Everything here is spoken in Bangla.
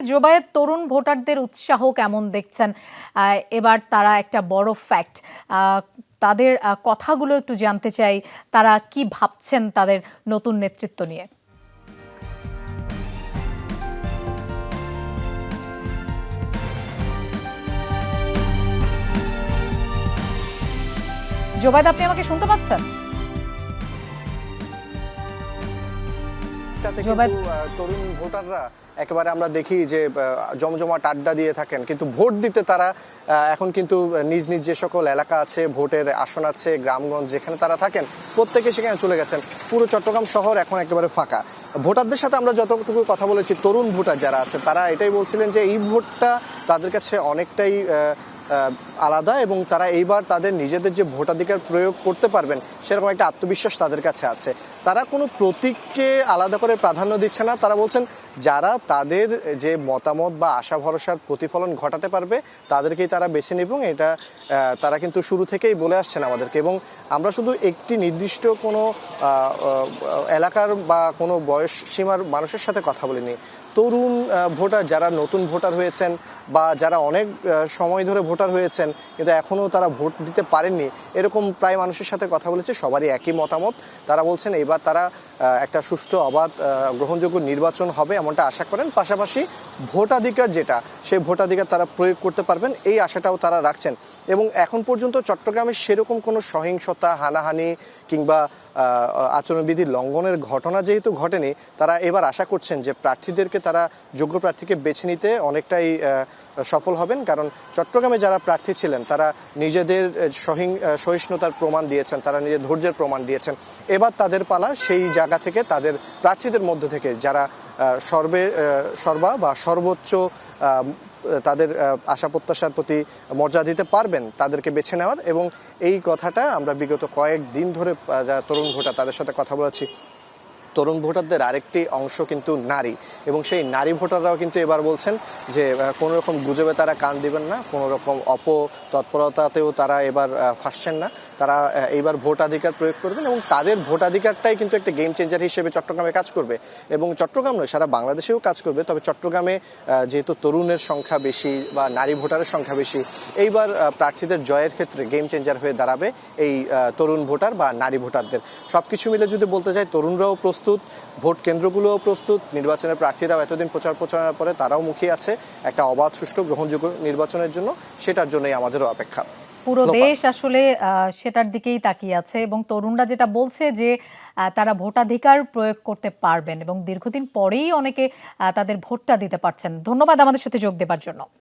জোবায়ের, তরুণ ভোটারদের উৎসাহ কেমন দেখছেন? এবার তারা একটা বড় ফ্যাক্ট, তাদের কথাগুলো একটু জানতে চাই। তারা কি ভাবছেন তাদের নতুন নেতৃত্ব নিয়ে? জোবায়েদ, আপনি আমাকে শুনতে পাচ্ছেন? তরুণ ভোটাররা একেবারে আমরা দেখি যে জমজমাট আড্ডা দিয়ে থাকেন, কিন্তু ভোট দিতে তারা এখন কিন্তু নিজ নিজ যে সকল এলাকা আছে, ভোটের আসন আছে, গ্রামগঞ্জ যেখানে তারা থাকেন প্রত্যেকে সেখানে চলে গেছেন। পুরো চট্টগ্রাম শহর এখন একেবারে ফাঁকা। ভোটারদের সাথে আমরা যতটুকু কথা বলেছি, তরুণ ভোটার যারা আছে তারা এটাই বলছিলেন যে এই ভোটটা তাদের কাছে অনেকটাই আলাদা এবং তারা এইবার তাদের নিজেদের যে ভোটাধিকার প্রয়োগ করতে পারবেন সেরকম একটা আত্মবিশ্বাস তাদের কাছে আছে। তারা কোনো প্রতীককে আলাদা করে প্রাধান্য দিচ্ছে না। তারা বলছেন যারা তাদের যে মতামত বা আশা ভরসার প্রতিফলন ঘটাতে পারবে তাদেরকেই তারা বেছে নেব। এটা তারা কিন্তু শুরু থেকেই বলে আসছেন আমাদেরকে। এবং আমরা শুধু একটি নির্দিষ্ট কোনো এলাকার বা কোনো বয়স সীমার মানুষের সাথে কথা বলিনি। তরুণ ভোটার যারা নতুন ভোটার হয়েছেন বা যারা অনেক সময় ধরে ভোটার হয়েছেন কিন্তু এখনও তারা ভোট দিতে পারেননি, এরকম প্রায় মানুষের সাথে কথা বলেছে। সবারই একই মতামত। তারা বলছেন এবার তারা একটা সুষ্ঠু, অবাধ, গ্রহণযোগ্য নির্বাচন হবে এমনটা আশা করেন। পাশাপাশি ভোটাধিকার যেটা, সেই ভোটাধিকার তারা প্রয়োগ করতে পারবেন এই আশাটাও তারা রাখছেন। এবং এখন পর্যন্ত চট্টগ্রামে সেরকম কোনো সহিংসতা, হানাহানি কিংবা আচরণবিধি লঙ্ঘনের ঘটনা যেহেতু ঘটেনি, তারা এবার আশা করছেন যে প্রার্থীদেরকে তারা যোগ্য প্রার্থীকে বেছে নিতে অনেকটাই সফল হবেন। কারণ চট্টগ্রামে যারা প্রার্থী ছিলেন তারা নিজেদের সহিষ্ণুতার প্রমাণ দিয়েছেন, তারা নিজের ধৈর্যের প্রমাণ দিয়েছেন। এবার তাদের পালা সেই জায়গা থেকে তাদের প্রার্থীদের মধ্য থেকে যারা সর্বা বা সর্বোচ্চ তাদের আশা প্রত্যাশার প্রতি মর্যাদা দিতে পারবেন তাদেরকে বেছে নেওয়ার। এবং এই কথাটা আমরা বিগত কয়েকদিন ধরে যারা তরুণ ভোটার তাদের সাথে কথা বলেছি। তরুণ ভোটারদের আরেকটি অংশ কিন্তু নারী, এবং সেই নারী ভোটাররাও কিন্তু এবার বলছেন যে কোনো রকম গুজবে তারা কান দিবেন না, কোনো রকম অপতৎপরতাতেও তারা এবার ফাঁসছেন না। তারা এইবার ভোটাধিকার প্রয়োগ করবেন এবং তাদের ভোটাধিকারটাই কিন্তু একটা গেম চেঞ্জার হিসেবে চট্টগ্রামে কাজ করবে। এবং চট্টগ্রাম নয়, সারা বাংলাদেশেও কাজ করবে। তবে চট্টগ্রামে যেহেতু তরুণের সংখ্যা বেশি বা নারী ভোটারের সংখ্যা বেশি, এইবার প্রার্থীদের জয়ের ক্ষেত্রে গেম চেঞ্জার হয়ে দাঁড়াবে এই তরুণ ভোটার বা নারী ভোটারদের। সব কিছু মিলে যদি বলতে চাই, তরুণরাও প্রস্তুত, ভোট কেন্দ্রগুলোও প্রস্তুত, নির্বাচনের প্রার্থীরাও এতদিন প্রচারণার পরে তারাও মুখিয়ে আছে একটা অবাধ, সুষ্ঠু, গ্রহণযোগ্য নির্বাচনের জন্য। সেটার জন্যই আমাদেরও অপেক্ষা। পুরো দেশ আসলে সেটার দিকেই তাকিয়ে আছে এবং তরুণরা যেটা বলছে যে তারা ভোটাধিকার প্রয়োগ করতে পারবেন এবং দীর্ঘদিন পরেই অনেকে তাদের ভোটটা দিতে পারছেন। ধন্যবাদ আমাদের সাথে যোগ দেবার জন্য।